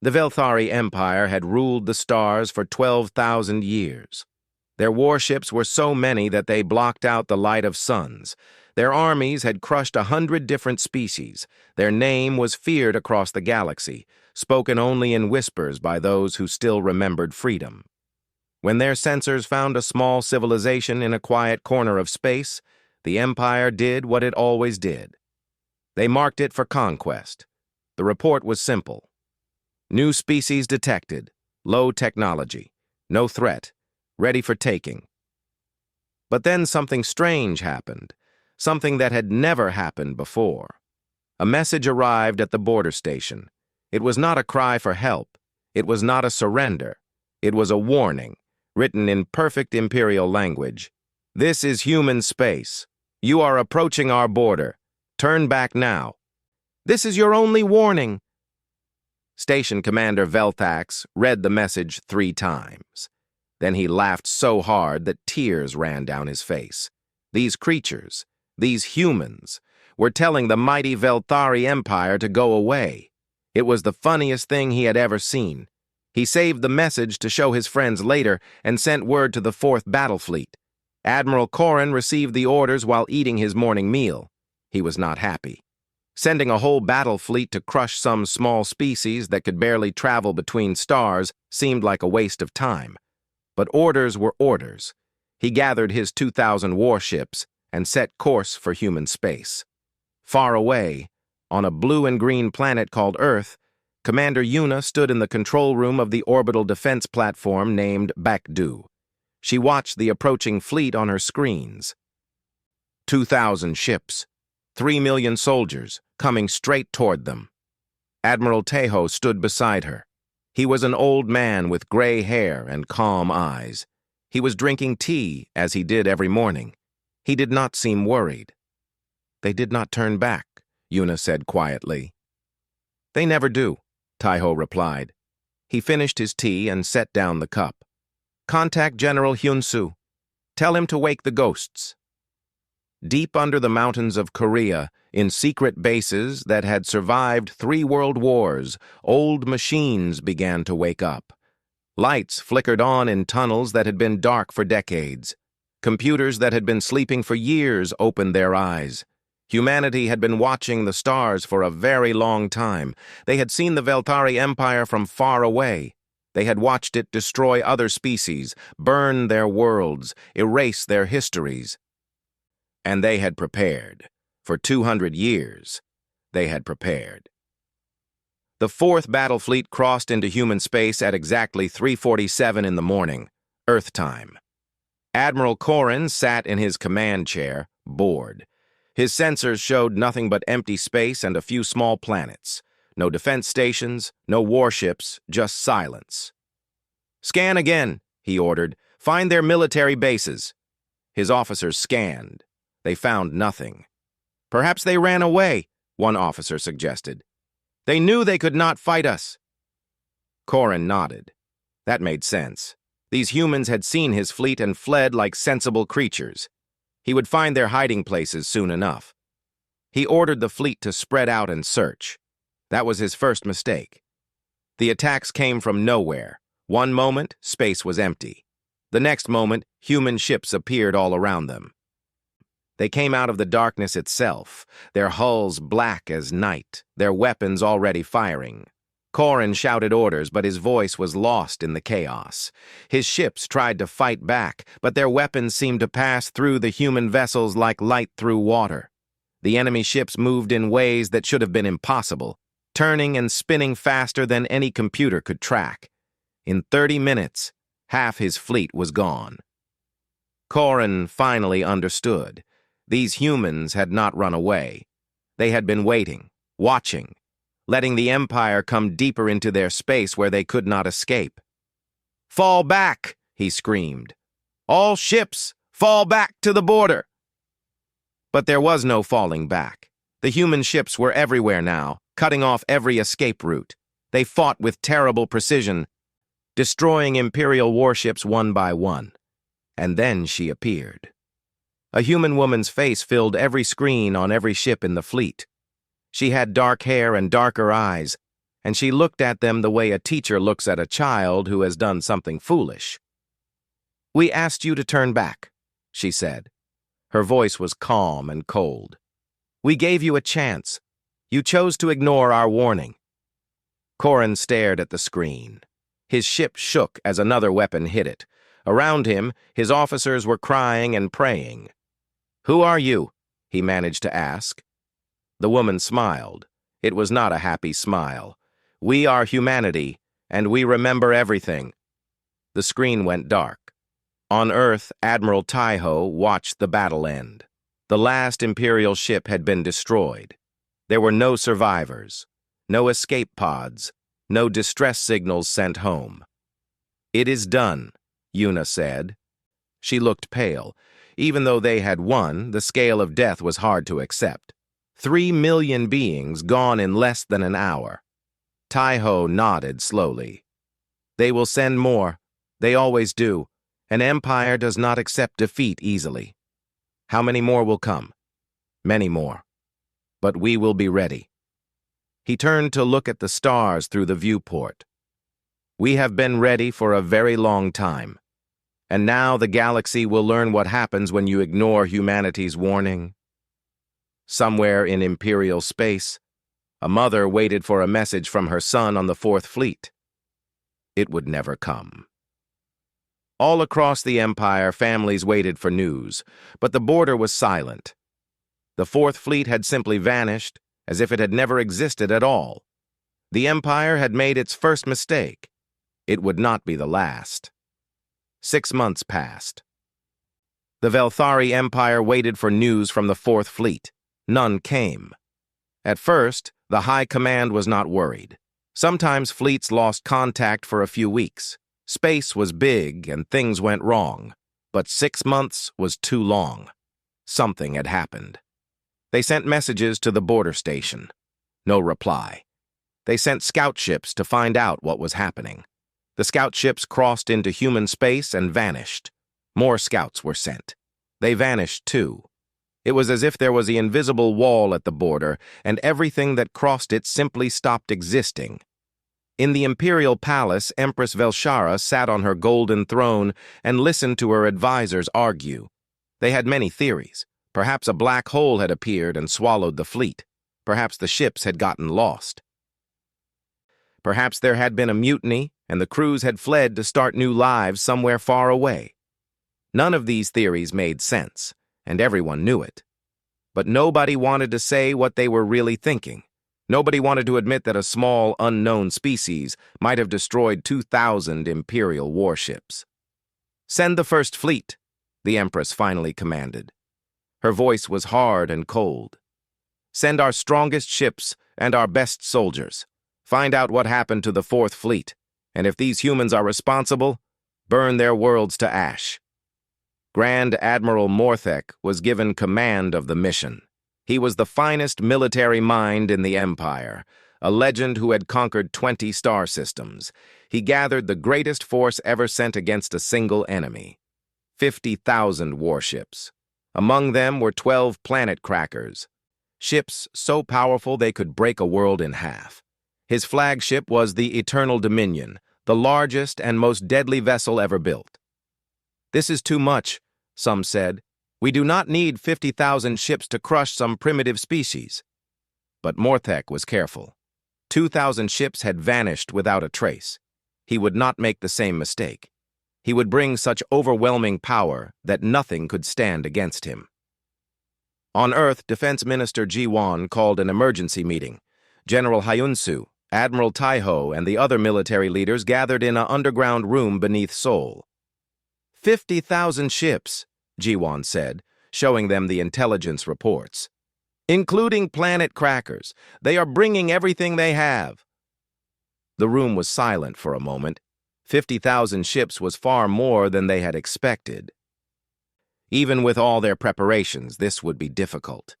The Velthari Empire had ruled the stars for 12,000 years. Their warships were so many that they blocked out the light of suns. Their armies had crushed 100 different species. Their name was feared across the galaxy, spoken only in whispers by those who still remembered freedom. When their sensors found a small civilization in a quiet corner of space, the Empire did what it always did. They marked it for conquest. The report was simple. New species detected, low technology, no threat, ready for taking. But then something strange happened, something that had never happened before. A message arrived at the border station. It was not a cry for help. It was not a surrender. It was a warning, written in perfect Imperial language. This is human space. You are approaching our border. Turn back now. This is your only warning. Station Commander Velthax read the message 3 times. Then he laughed so hard that tears ran down his face. These creatures, these humans, were telling the mighty Velthari Empire to go away. It was the funniest thing he had ever seen. He saved the message to show his friends later and sent word to the 4th Battle Fleet. Admiral Corrin received the orders while eating his morning meal. He was not happy. Sending a whole battle fleet to crush some small species that could barely travel between stars seemed like a waste of time. But orders were orders. He gathered his 2,000 warships and set course for human space. Far away, on a blue and green planet called Earth, Commander Yuna stood in the control room of the orbital defense platform named Bakdu. She watched the approaching fleet on her screens. 2,000 ships, 3 million soldiers, coming straight toward them. Admiral Tejo stood beside her. He was an old man with gray hair and calm eyes. He was drinking tea, as he did every morning. He did not seem worried. They did not turn back, Yuna said quietly. They never do, Tejo replied. He finished his tea and set down the cup. Contact General Hyunsu. Tell him to wake the ghosts. Deep under the mountains of Korea, in secret bases that had survived 3 world wars, old machines began to wake up. Lights flickered on in tunnels that had been dark for decades. Computers that had been sleeping for years opened their eyes. Humanity had been watching the stars for a very long time. They had seen the Velthari Empire from far away. They had watched it destroy other species, burn their worlds, erase their histories. And they had prepared. For 200 years, they had prepared. The 4th Battle Fleet crossed into human space at exactly 3:47 in the morning, Earth time. Admiral Corrin sat in his command chair, bored. His sensors showed nothing but empty space and a few small planets. No defense stations, no warships, just silence. Scan again, he ordered. Find their military bases. His officers scanned. They found nothing. Perhaps they ran away, one officer suggested. They knew they could not fight us. Corrin nodded. That made sense. These humans had seen his fleet and fled like sensible creatures. He would find their hiding places soon enough. He ordered the fleet to spread out and search. That was his first mistake. The attacks came from nowhere. One moment, space was empty. The next moment, human ships appeared all around them. They came out of the darkness itself, their hulls black as night, their weapons already firing. Corrin shouted orders, but his voice was lost in the chaos. His ships tried to fight back, but their weapons seemed to pass through the human vessels like light through water. The enemy ships moved in ways that should have been impossible, turning and spinning faster than any computer could track. In 30 minutes, half his fleet was gone. Corrin finally understood. These humans had not run away. They had been waiting, watching, letting the Empire come deeper into their space where they could not escape. "Fall back!" he screamed. "All ships, fall back to the border!" But there was no falling back. The human ships were everywhere now, cutting off every escape route. They fought with terrible precision, destroying Imperial warships one by one. And then she appeared. A human woman's face filled every screen on every ship in the fleet. She had dark hair and darker eyes, and she looked at them the way a teacher looks at a child who has done something foolish. "We asked you to turn back," she said. Her voice was calm and cold. "We gave you a chance. You chose to ignore our warning." Corrin stared at the screen. His ship shook as another weapon hit it. Around him, his officers were crying and praying. "Who are you?" he managed to ask. The woman smiled. It was not a happy smile. "We are humanity, and we remember everything." The screen went dark. On Earth, Admiral Taiho watched the battle end. The last Imperial ship had been destroyed. There were no survivors, no escape pods, no distress signals sent home. "It is done," Yuna said. She looked pale. Even though they had won, the scale of death was hard to accept. 3 million beings gone in less than an hour. Taiho nodded slowly. "They will send more. They always do. An empire does not accept defeat easily. How many more will come? Many more. But we will be ready." He turned to look at the stars through the viewport. "We have been ready for a very long time. And now the galaxy will learn what happens when you ignore humanity's warning." Somewhere in Imperial space, a mother waited for a message from her son on the Fourth Fleet. It would never come. All across the Empire, families waited for news, but the border was silent. The Fourth Fleet had simply vanished, as if it had never existed at all. The Empire had made its first mistake. It would not be the last. 6 months passed. The Velthari Empire waited for news from the Fourth Fleet. None came. At first, the High Command was not worried. Sometimes fleets lost contact for a few weeks. Space was big and things went wrong. But 6 months was too long. Something had happened. They sent messages to the border station. No reply. They sent scout ships to find out what was happening. The scout ships crossed into human space and vanished. More scouts were sent. They vanished too. It was as if there was the invisible wall at the border, and everything that crossed it simply stopped existing. In the Imperial Palace, Empress Velshara sat on her golden throne and listened to her advisors argue. They had many theories. Perhaps a black hole had appeared and swallowed the fleet. Perhaps the ships had gotten lost. Perhaps there had been a mutiny, and the crews had fled to start new lives somewhere far away. None of these theories made sense, and everyone knew it. But nobody wanted to say what they were really thinking. Nobody wanted to admit that a small, unknown species might have destroyed 2,000 Imperial warships. "Send the First Fleet," the Empress finally commanded. Her voice was hard and cold. "Send our strongest ships and our best soldiers. Find out what happened to the Fourth Fleet, and if these humans are responsible, burn their worlds to ash." Grand Admiral Morthek was given command of the mission. He was the finest military mind in the Empire, a legend who had conquered 20 star systems. He gathered the greatest force ever sent against a single enemy. 50,000 warships. Among them were 12 planet crackers, ships so powerful they could break a world in half. His flagship was the Eternal Dominion, the largest and most deadly vessel ever built. "This is too much," some said. "We do not need 50,000 ships to crush some primitive species." But Morthek was careful. 2,000 ships had vanished without a trace. He would not make the same mistake. He would bring such overwhelming power that nothing could stand against him. On Earth, Defense Minister Jiwan called an emergency meeting. General Hyunsu, Admiral Taiho, and the other military leaders gathered in an underground room beneath Seoul. 50,000 ships, Jiwan said, showing them the intelligence reports. "Including planet crackers. They are bringing everything they have." The room was silent for a moment. 50,000 ships was far more than they had expected. Even with all their preparations, this would be difficult.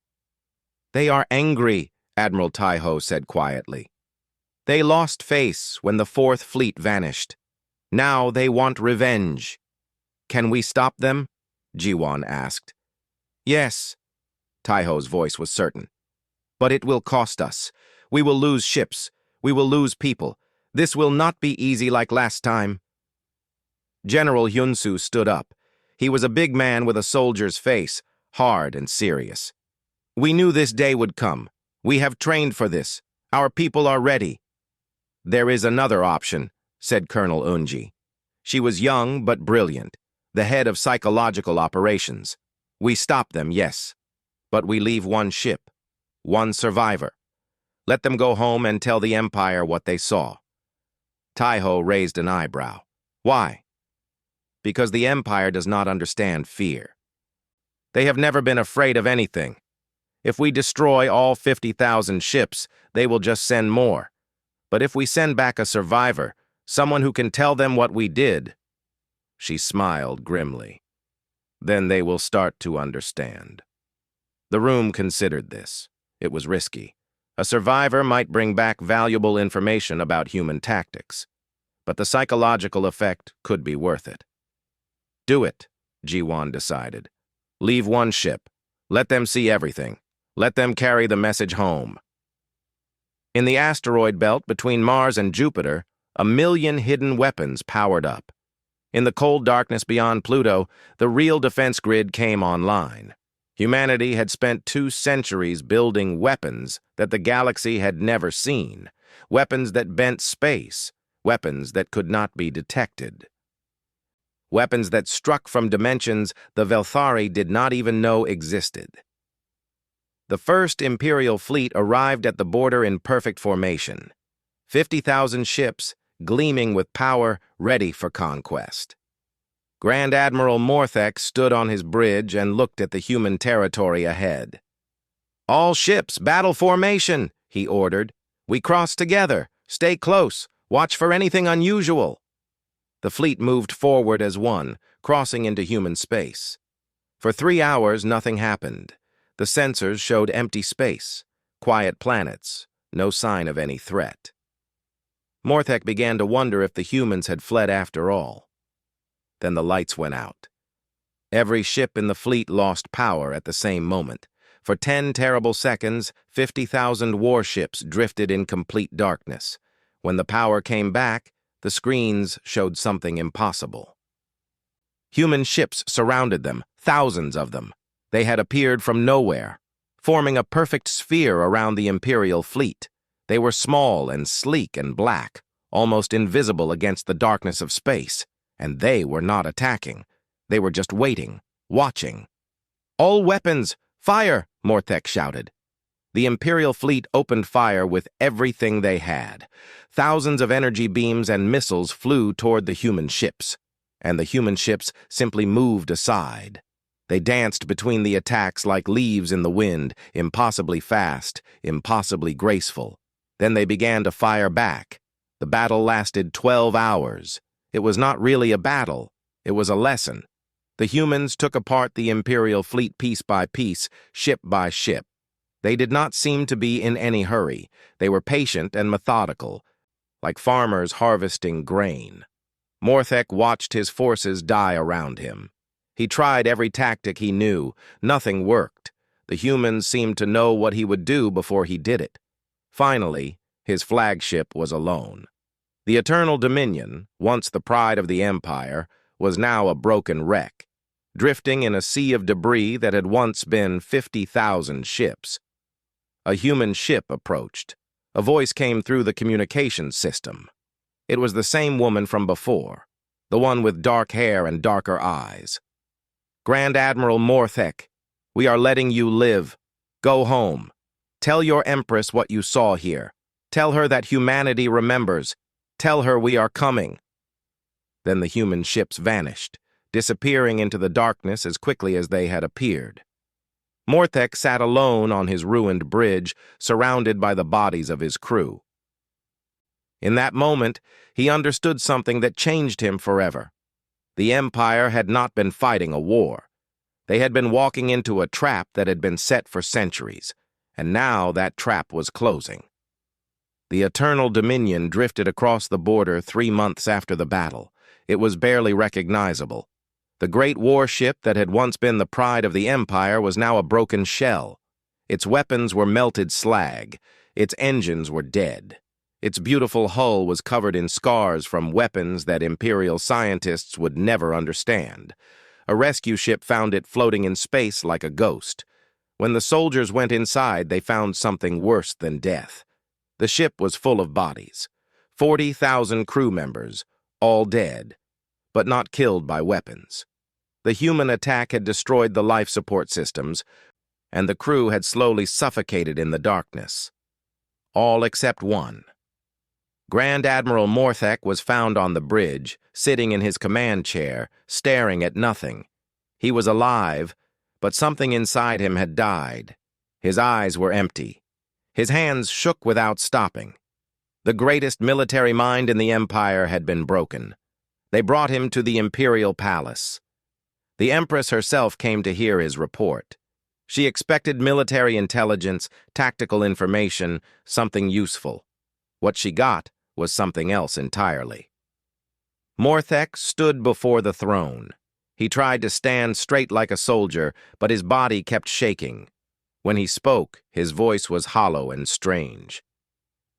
"They are angry," Admiral Taiho said quietly. "They lost face when the Fourth Fleet vanished. Now they want revenge." "Can we stop them?" Jiwan asked. "Yes," Taiho's voice was certain. "But it will cost us. We will lose ships. We will lose people. This will not be easy like last time. General Hyunsu stood up. He was a big man with a soldier's face, hard and serious. We knew this day would come. We have trained for this. Our people are ready. There is another option, said Colonel Unji. She was young but brilliant, the head of psychological operations. We stop them, yes. But we leave one ship, one survivor. Let them go home and tell the Empire what they saw. Taiho raised an eyebrow. Why? Because the Empire does not understand fear. They have never been afraid of anything. If we destroy all 50,000 ships, they will just send more. But if we send back a survivor, someone who can tell them what we did, she smiled grimly, then they will start to understand. The room considered this. It was risky. A survivor might bring back valuable information about human tactics, but the psychological effect could be worth it. Do it, Ji-won decided. Leave one ship. Let them see everything. Let them carry the message home. In the asteroid belt between Mars and Jupiter, 1,000,000 hidden weapons powered up. In the cold darkness beyond Pluto, the real defense grid came online. Humanity had spent 2 centuries building weapons that the galaxy had never seen, weapons that bent space, weapons that could not be detected. Weapons that struck from dimensions the Velthari did not even know existed. The first Imperial fleet arrived at the border in perfect formation. 50,000 ships, gleaming with power, ready for conquest. Grand Admiral Morthek stood on his bridge and looked at the human territory ahead. All ships, battle formation, he ordered. We cross together. Stay close. Watch for anything unusual. The fleet moved forward as one, crossing into human space. For 3 hours, nothing happened. The sensors showed empty space, quiet planets, no sign of any threat. Morthek began to wonder if the humans had fled after all. Then the lights went out. Every ship in the fleet lost power at the same moment. For 10 terrible seconds, 50,000 warships drifted in complete darkness. When the power came back, the screens showed something impossible. Human ships surrounded them, thousands of them. They had appeared from nowhere, forming a perfect sphere around the Imperial fleet. They were small and sleek and black, almost invisible against the darkness of space. And they were not attacking. They were just waiting, watching. All weapons, fire, Morthek shouted. The Imperial fleet opened fire with everything they had. Thousands of energy beams and missiles flew toward the human ships, and the human ships simply moved aside. They danced between the attacks like leaves in the wind, impossibly fast, impossibly graceful. Then they began to fire back. The battle lasted 12 hours. It was not really a battle. It was a lesson. The humans took apart the Imperial fleet piece by piece, ship by ship. They did not seem to be in any hurry. They were patient and methodical, like farmers harvesting grain. Morthek watched his forces die around him. He tried every tactic he knew. Nothing worked. The humans seemed to know what he would do before he did it. Finally, his flagship was alone. The Eternal Dominion, once the pride of the Empire, was now a broken wreck, drifting in a sea of debris that had once been 50,000 ships. A human ship approached. A voice came through the communications system. It was the same woman from before, the one with dark hair and darker eyes. Grand Admiral Morthek, we are letting you live. Go home. Tell your Empress what you saw here. Tell her that humanity remembers. Tell her we are coming. Then the human ships vanished, disappearing into the darkness as quickly as they had appeared. Morthek sat alone on his ruined bridge, surrounded by the bodies of his crew. In that moment, he understood something that changed him forever. The Empire had not been fighting a war. They had been walking into a trap that had been set for centuries, and now that trap was closing. The Eternal Dominion drifted across the border 3 months after the battle. It was barely recognizable. The great warship that had once been the pride of the Empire was now a broken shell. Its weapons were melted slag. Its engines were dead. Its beautiful hull was covered in scars from weapons that Imperial scientists would never understand. A rescue ship found it floating in space like a ghost. When the soldiers went inside, they found something worse than death. The ship was full of bodies. 40,000 crew members, all dead, but not killed by weapons. The human attack had destroyed the life support systems, and the crew had slowly suffocated in the darkness. All except one. Grand Admiral Morthek was found on the bridge, sitting in his command chair, staring at nothing. He was alive, but something inside him had died. His eyes were empty. His hands shook without stopping. The greatest military mind in the Empire had been broken. They brought him to the Imperial Palace. The Empress herself came to hear his report. She expected military intelligence, tactical information, something useful. What she got was something else entirely. Morthek stood before the throne. He tried to stand straight like a soldier, but his body kept shaking. When he spoke, his voice was hollow and strange.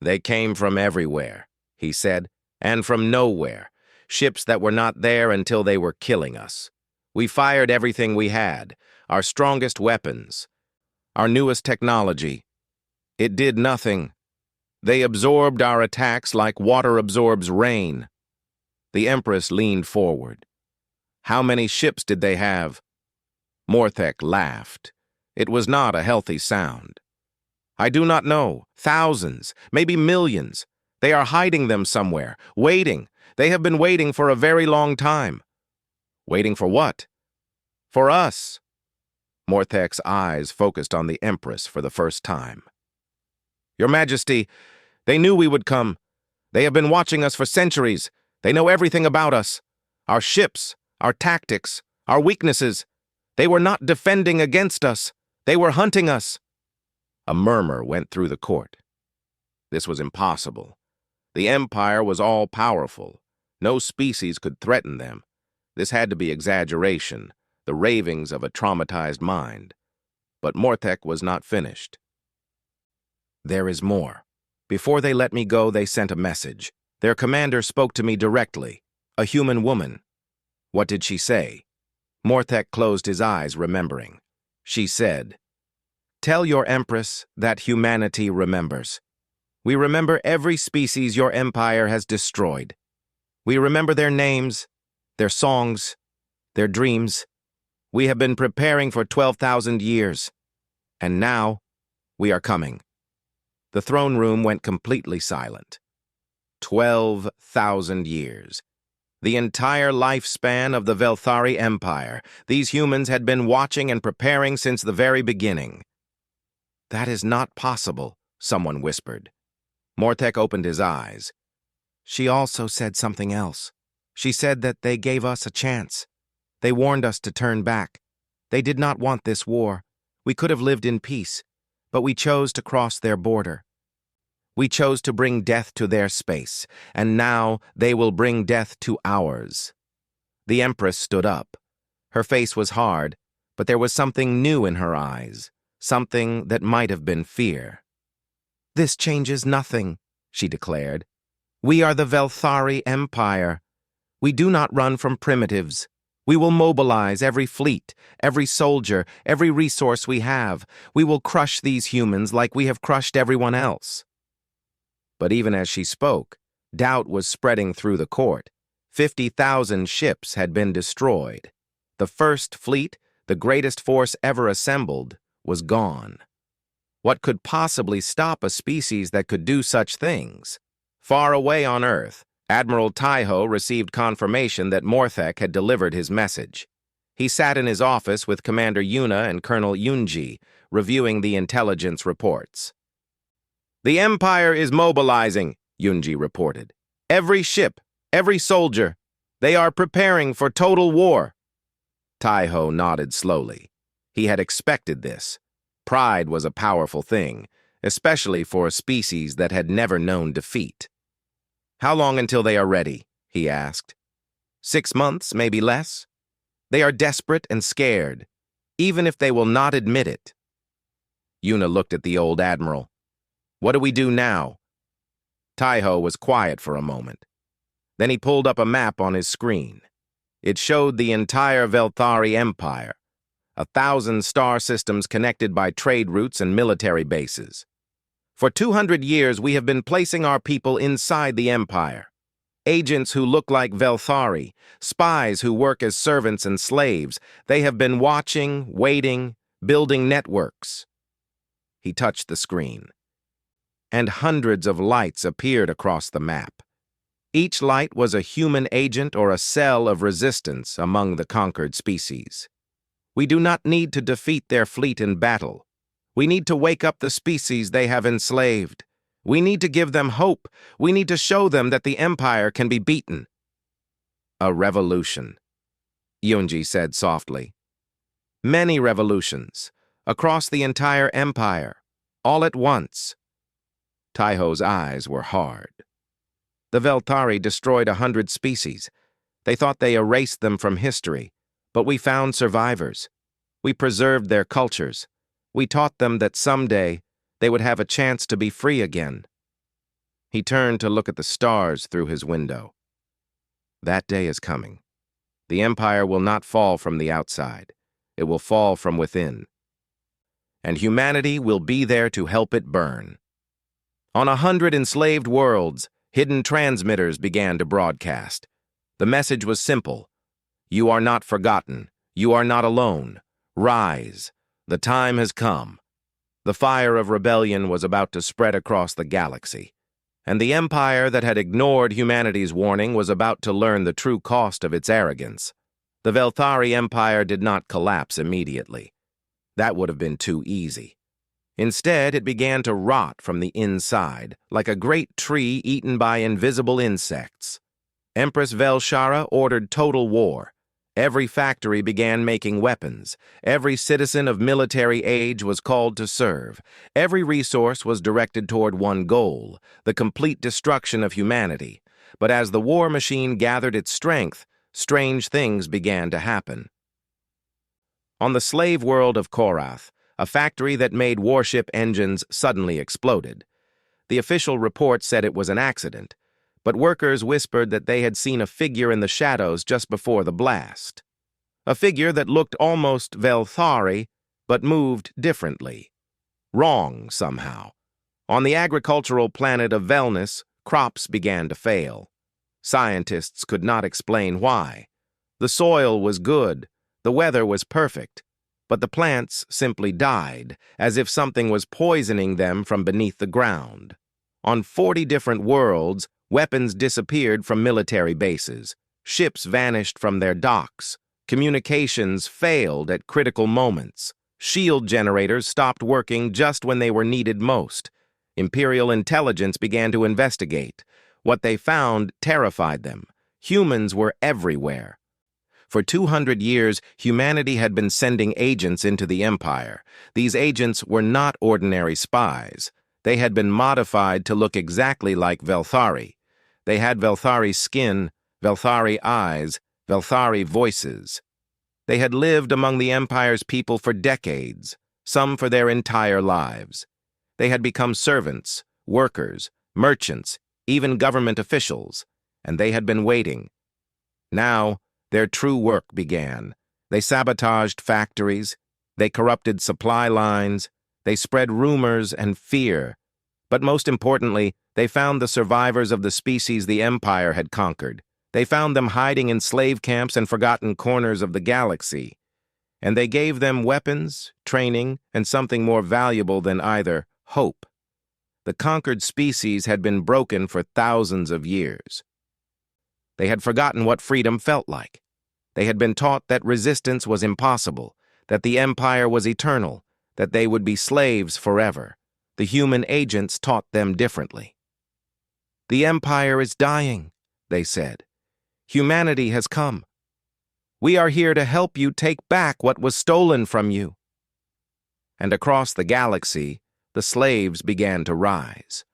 "They came from everywhere," he said, "and from nowhere. Ships that were not there until they were killing us. We fired everything we had, our strongest weapons, our newest technology. It did nothing. They absorbed our attacks like water absorbs rain." The Empress leaned forward. "How many ships did they have?" Morthek laughed. It was not a healthy sound. "I do not know. Thousands, maybe millions. They are hiding them somewhere, waiting. They have been waiting for a very long time." "Waiting for what?" "For us." Morthek's eyes focused on the Empress for the first time. "Your Majesty, they knew we would come. They have been watching us for centuries. They know everything about us. Our ships, our tactics, our weaknesses. They were not defending against us. They were hunting us." A murmur went through the court. This was impossible. The Empire was all-powerful. No species could threaten them. This had to be exaggeration, the ravings of a traumatized mind. But Morthek was not finished. "There is more. Before they let me go, they sent a message. Their commander spoke to me directly, a human woman." "What did she say?" Morthek closed his eyes, remembering. She said, "Tell your Empress that humanity remembers. We remember every species your empire has destroyed. We remember their names, their songs, their dreams. We have been preparing for 12,000 years. And now, we are coming." The throne room went completely silent. 12,000 years. The entire lifespan of the Velthari Empire. These humans had been watching and preparing since the very beginning. "That is not possible," someone whispered. Morthek opened his eyes. "She also said something else. She said that they gave us a chance. They warned us to turn back. They did not want this war. We could have lived in peace, but we chose to cross their border. We chose to bring death to their space, and now they will bring death to ours." The Empress stood up. Her face was hard, but there was something new in her eyes, something that might have been fear. "This changes nothing," she declared. "We are the Velthari Empire. We do not run from primitives. We will mobilize every fleet, every soldier, every resource we have. We will crush these humans like we have crushed everyone else." But even as she spoke, doubt was spreading through the court. 50,000 ships had been destroyed. The first fleet, the greatest force ever assembled, was gone. What could possibly stop a species that could do such things? Far away on Earth, Admiral Taiho received confirmation that Morthek had delivered his message. He sat in his office with Commander Yuna and Colonel Yunji, reviewing the intelligence reports. "The Empire is mobilizing," Yunji reported. "Every ship, every soldier. They are preparing for total war." Taiho nodded slowly. He had expected this. Pride was a powerful thing, especially for a species that had never known defeat. "How long until they are ready?" he asked. 6 months, maybe less. They are desperate and scared, even if they will not admit it. Yuna looked at the old admiral. "What do we do now?" Taiho was quiet for a moment. Then he pulled up a map on his screen. It showed the entire Velthari Empire, 1,000 star systems connected by trade routes and military bases. For 200 years, we have been placing our people inside the Empire. Agents who look like Velthari, spies who work as servants and slaves. They have been watching, waiting, building networks. He touched the screen, and hundreds of lights appeared across the map. Each light was a human agent or a cell of resistance among the conquered species. We do not need to defeat their fleet in battle. We need to wake up the species they have enslaved. We need to give them hope. We need to show them that the Empire can be beaten. A revolution, Yunji said softly. Many revolutions, across the entire Empire, all at once. Taiho's eyes were hard. The Velthari destroyed 100 species. They thought they erased them from history, but we found survivors. We preserved their cultures. We taught them that someday they would have a chance to be free again. He turned to look at the stars through his window. That day is coming. The Empire will not fall from the outside. It will fall from within. And humanity will be there to help it burn. On 100 enslaved worlds, hidden transmitters began to broadcast. The message was simple. You are not forgotten. You are not alone. Rise. The time has come. The fire of rebellion was about to spread across the galaxy, and the Empire that had ignored humanity's warning was about to learn the true cost of its arrogance. The Velthari Empire did not collapse immediately. That would have been too easy. Instead, it began to rot from the inside, like a great tree eaten by invisible insects. Empress Velshara ordered total war. Every factory began making weapons. Every citizen of military age was called to serve. Every resource was directed toward one goal, the complete destruction of humanity. But as the war machine gathered its strength, strange things began to happen. On the slave world of Korath, a factory that made warship engines suddenly exploded. The official report said it was an accident, but workers whispered that they had seen a figure in the shadows just before the blast. A figure that looked almost Velthari, but moved differently. Wrong, somehow. On the agricultural planet of Velnus, crops began to fail. Scientists could not explain why. The soil was good, the weather was perfect, but the plants simply died, as if something was poisoning them from beneath the ground. On 40 different worlds, weapons disappeared from military bases. Ships vanished from their docks. Communications failed at critical moments. Shield generators stopped working just when they were needed most. Imperial intelligence began to investigate. What they found terrified them. Humans were everywhere. For 200 years, humanity had been sending agents into the Empire. These agents were not ordinary spies. They had been modified to look exactly like Velthari. They had Velthari skin, Velthari eyes, Velthari voices. They had lived among the Empire's people for decades, some for their entire lives. They had become servants, workers, merchants, even government officials, and they had been waiting. Now, their true work began. They sabotaged factories, they corrupted supply lines, they spread rumors and fear. But most importantly, they found the survivors of the species the Empire had conquered. They found them hiding in slave camps and forgotten corners of the galaxy. And they gave them weapons, training, and something more valuable than either, hope. The conquered species had been broken for thousands of years. They had forgotten what freedom felt like. They had been taught that resistance was impossible, that the Empire was eternal, that they would be slaves forever. The human agents taught them differently. The Empire is dying, they said. Humanity has come. We are here to help you take back what was stolen from you. And across the galaxy, the slaves began to rise.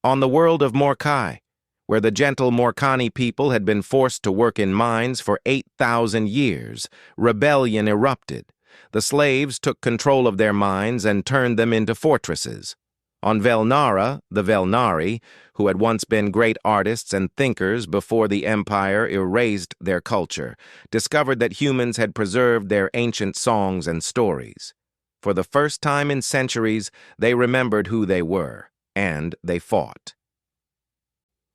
On the world of Morkai, where the gentle Morkani people had been forced to work in mines for 8,000 years, rebellion erupted. The slaves took control of their mines and turned them into fortresses. On Velnara, the Velnari, who had once been great artists and thinkers before the Empire erased their culture, discovered that humans had preserved their ancient songs and stories. For the first time in centuries, they remembered who they were, and they fought.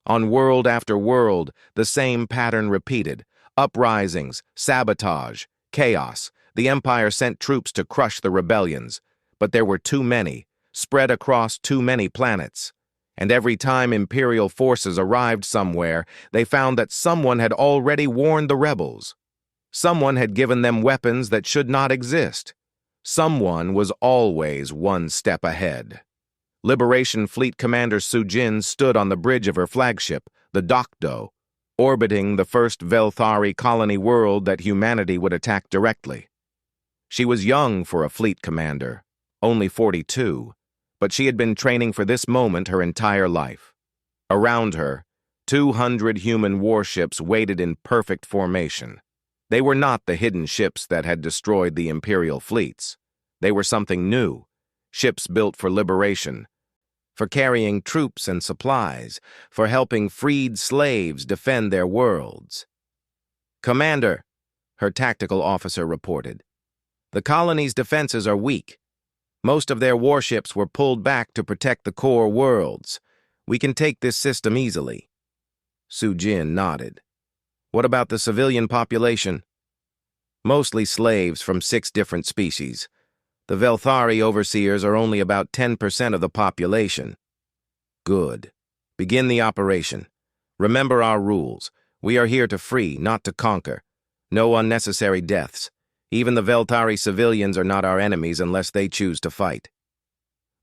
On world after world, the same pattern repeated. Uprisings, sabotage, chaos. The Empire sent troops to crush the rebellions, but there were too many, spread across too many planets. And every time Imperial forces arrived somewhere, they found that someone had already warned the rebels. Someone had given them weapons that should not exist. Someone was always one step ahead. Liberation Fleet Commander Sujin stood on the bridge of her flagship, the Dokdo, orbiting the first Velthari colony world that humanity would attack directly. She was young for a fleet commander, only 42, but she had been training for this moment her entire life. Around her, 200 human warships waited in perfect formation. They were not the hidden ships that had destroyed the Imperial fleets. They were something new, ships built for liberation, for carrying troops and supplies, for helping freed slaves defend their worlds. "Commander," her tactical officer reported, "the colony's defenses are weak. Most of their warships were pulled back to protect the core worlds. We can take this system easily." Sujin nodded. "What about the civilian population?" "Mostly slaves from 6 different species. The Velthari overseers are only about 10% of the population." "Good. Begin the operation. Remember our rules. We are here to free, not to conquer. No unnecessary deaths. Even the Velthari civilians are not our enemies unless they choose to fight."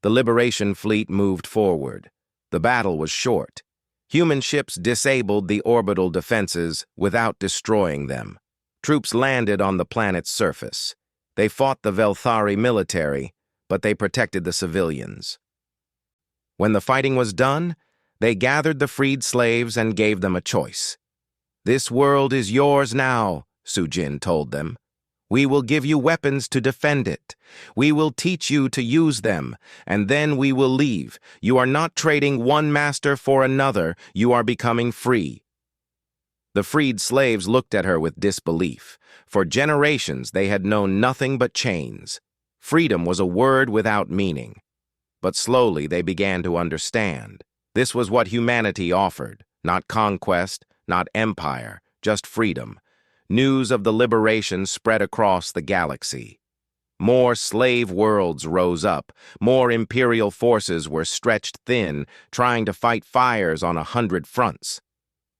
The Liberation Fleet moved forward. The battle was short. Human ships disabled the orbital defenses without destroying them. Troops landed on the planet's surface. They fought the Velthari military, but they protected the civilians. When the fighting was done, they gathered the freed slaves and gave them a choice. "This world is yours now," Sujin told them. "We will give you weapons to defend it. We will teach you to use them, and then we will leave. You are not trading one master for another. You are becoming free." The freed slaves looked at her with disbelief. For generations, they had known nothing but chains. Freedom was a word without meaning. But slowly, they began to understand. This was what humanity offered. Not conquest, not empire, just freedom. News of the liberation spread across the galaxy. More slave worlds rose up. More imperial forces were stretched thin, trying to fight fires on 100 fronts.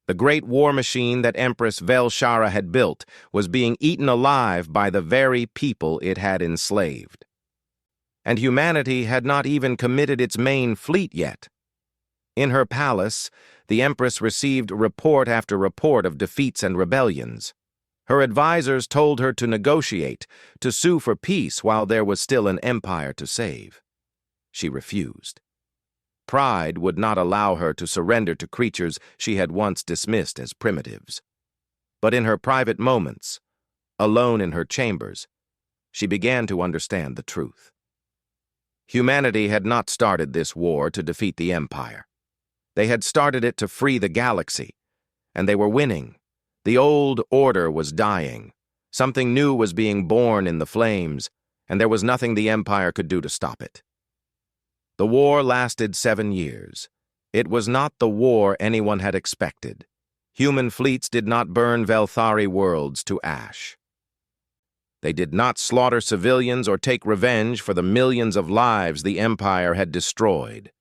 The great war machine that Empress Velshara had built was being eaten alive by the very people it had enslaved. And humanity had not even committed its main fleet yet. In her palace, the Empress received report after report of defeats and rebellions. Her advisors told her to negotiate, to sue for peace while there was still an empire to save. She refused. Pride would not allow her to surrender to creatures she had once dismissed as primitives. But in her private moments, alone in her chambers, she began to understand the truth. Humanity had not started this war to defeat the Empire. They had started it to free the galaxy, and they were winning. The old order was dying. Something new was being born in the flames, and there was nothing the Empire could do to stop it. The war lasted 7 years. It was not the war anyone had expected. Human fleets did not burn Velthari worlds to ash. They did not slaughter civilians or take revenge for the millions of lives the Empire had destroyed.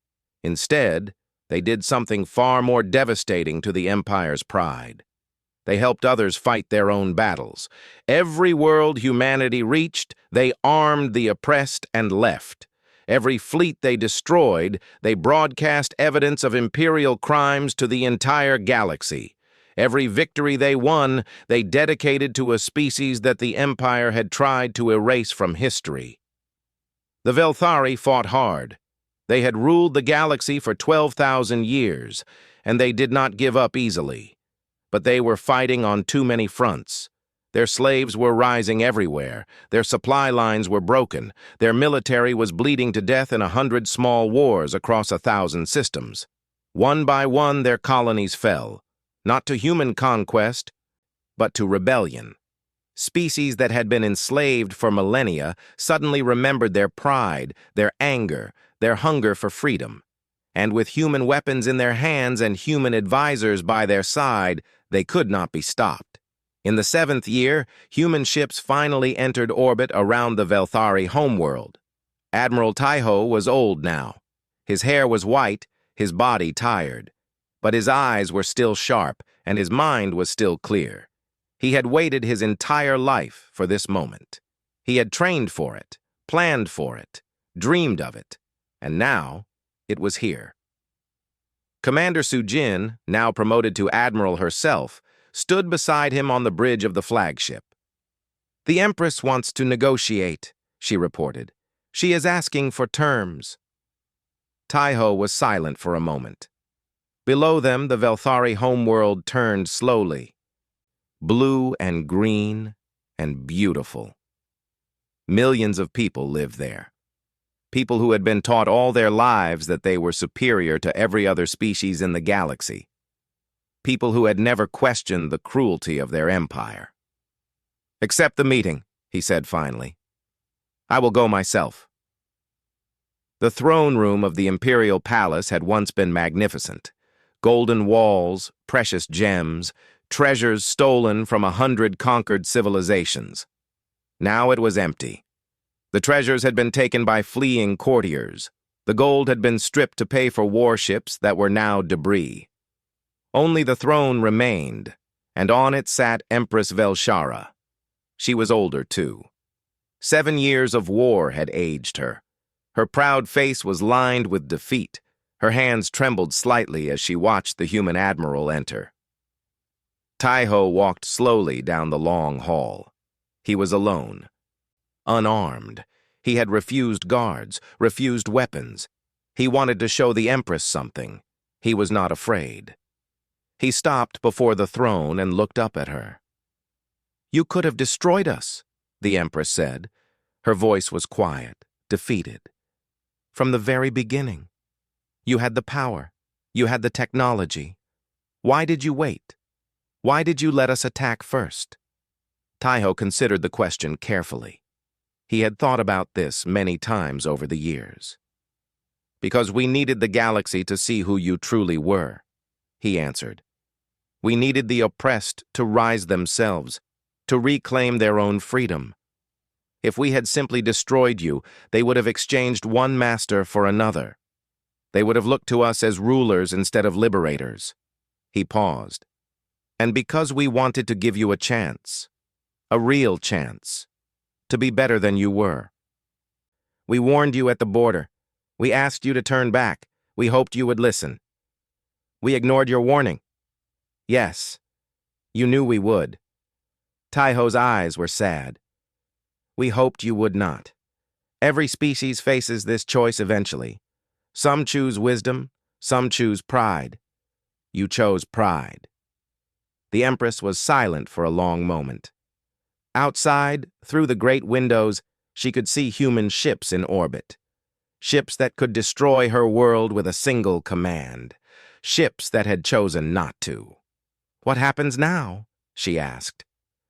Instead, they did something far more devastating to the Empire's pride. They helped others fight their own battles. Every world humanity reached, they armed the oppressed and left. Every fleet they destroyed, they broadcast evidence of imperial crimes to the entire galaxy. Every victory they won, they dedicated to a species that the Empire had tried to erase from history. The Velthari fought hard. They had ruled the galaxy for 12,000 years, and they did not give up easily. But they were fighting on too many fronts. Their slaves were rising everywhere. Their supply lines were broken. Their military was bleeding to death in 100 small wars across 1,000 systems. One by one, their colonies fell, not to human conquest, but to rebellion. Species that had been enslaved for millennia suddenly remembered their pride, their anger, their hunger for freedom. And with human weapons in their hands and human advisors by their side, they could not be stopped. In the 7th year, human ships finally entered orbit around the Velthari homeworld. Admiral Taiho was old now. His hair was white, his body tired. But his eyes were still sharp, and his mind was still clear. He had waited his entire life for this moment. He had trained for it, planned for it, dreamed of it, and now it was here. Commander Sujin, now promoted to Admiral herself, stood beside him on the bridge of the flagship. "The Empress wants to negotiate," she reported. "She is asking for terms." Taiho was silent for a moment. Below them, the Velthari homeworld turned slowly. Blue and green and beautiful. Millions of people lived there. People who had been taught all their lives that they were superior to every other species in the galaxy. People who had never questioned the cruelty of their empire. "Accept the meeting," he said finally. "I will go myself." The throne room of the Imperial Palace had once been magnificent. Golden walls, precious gems, treasures stolen from 100 conquered civilizations. Now it was empty. The treasures had been taken by fleeing courtiers. The gold had been stripped to pay for warships that were now debris. Only the throne remained, and on it sat Empress Velshara. She was older, too. 7 years of war had aged her. Her proud face was lined with defeat. Her hands trembled slightly as she watched the human admiral enter. Taiho walked slowly down the long hall. He was alone. Unarmed. He had refused guards, refused weapons. He wanted to show the Empress something. He was not afraid. He stopped before the throne and looked up at her. "You could have destroyed us," the Empress said. Her voice was quiet, defeated. "From the very beginning. You had the power. You had the technology. Why did you wait? Why did you let us attack first?" Taiho considered the question carefully. He had thought about this many times over the years. "Because we needed the galaxy to see who you truly were," he answered. "We needed the oppressed to rise themselves, to reclaim their own freedom. If we had simply destroyed you, they would have exchanged one master for another. They would have looked to us as rulers instead of liberators." He paused. "And because we wanted to give you a chance, a real chance, to be better than you were. We warned you at the border. We asked you to turn back. We hoped you would listen. We ignored your warning. Yes, you knew we would." Taiho's eyes were sad. "We hoped you would not. Every species faces this choice eventually. Some choose wisdom, some choose pride. You chose pride." The Empress was silent for a long moment. Outside, through the great windows, she could see human ships in orbit. Ships that could destroy her world with a single command. Ships that had chosen not to. "What happens now?" she asked.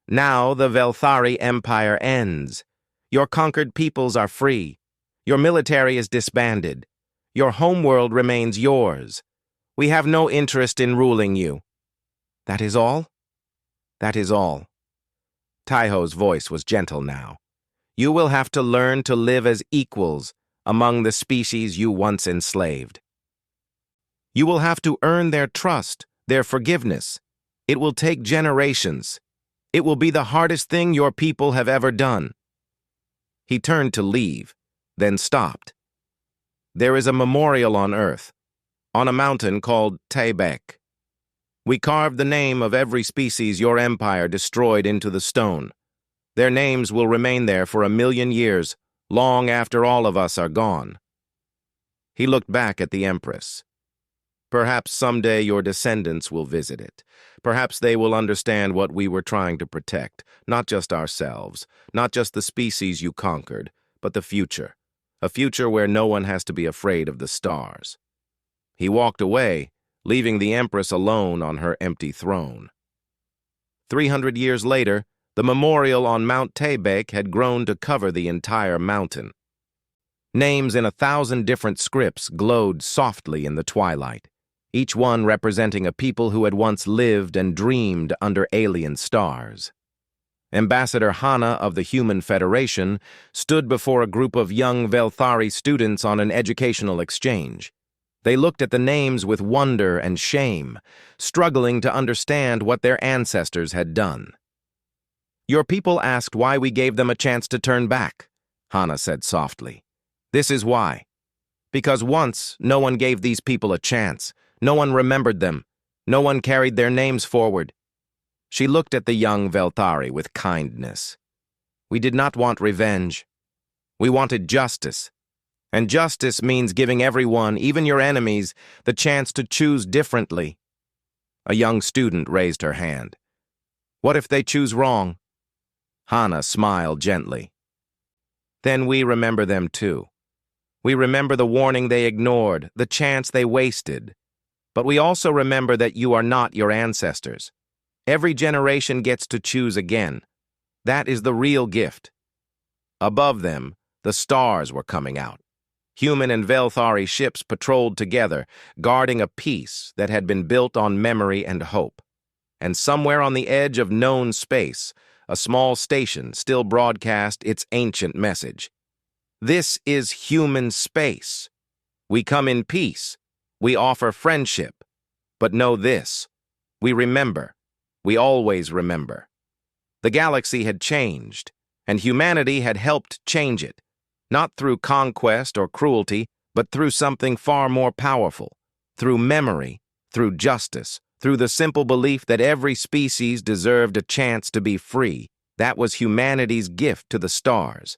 "Now the Velthari Empire ends. Your conquered peoples are free. Your military is disbanded. Your homeworld remains yours. We have no interest in ruling you." "That is all?" "That is all." Taiho's voice was gentle now. "You will have to learn to live as equals among the species you once enslaved. You will have to earn their trust, their forgiveness. It will take generations. It will be the hardest thing your people have ever done." He turned to leave, then stopped. "There is a memorial on Earth, on a mountain called Taebek. We carved the name of every species your empire destroyed into the stone. Their names will remain there for 1,000,000 years, long after all of us are gone." He looked back at the Empress. Perhaps someday your descendants will visit it. Perhaps they will understand what we were trying to protect, not just ourselves, not just the species you conquered, but the future. A future where no one has to be afraid of the stars. He walked away, leaving the Empress alone on her empty throne. 300 years later, the memorial on Mount Taebaek had grown to cover the entire mountain. Names in 1,000 different scripts glowed softly in the twilight, each one representing a people who had once lived and dreamed under alien stars. Ambassador Hana of the Human Federation stood before a group of young Velthari students on an educational exchange. They looked at the names with wonder and shame, struggling to understand what their ancestors had done. "Your people asked why we gave them a chance to turn back," Hana said softly. "This is why. Because once, no one gave these people a chance. No one remembered them. No one carried their names forward." She looked at the young Velthari with kindness. "We did not want revenge. We wanted justice. And justice means giving everyone, even your enemies, the chance to choose differently." A young student raised her hand. "What if they choose wrong?" Hana smiled gently. "Then we remember them too. We remember the warning they ignored, the chance they wasted. But we also remember that you are not your ancestors. Every generation gets to choose again. That is the real gift." Above them, the stars were coming out. Human and Velthari ships patrolled together, guarding a peace that had been built on memory and hope. And somewhere on the edge of known space, a small station still broadcast its ancient message. "This is human space. We come in peace. We offer friendship. But know this. We remember. We always remember." The galaxy had changed, and humanity had helped change it. Not through conquest or cruelty, but through something far more powerful. Through memory, through justice, through the simple belief that every species deserved a chance to be free. That was humanity's gift to the stars.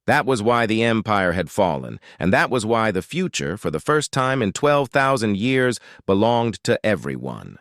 That was why the Empire had fallen, and that was why the future, for the first time in 12,000 years, belonged to everyone.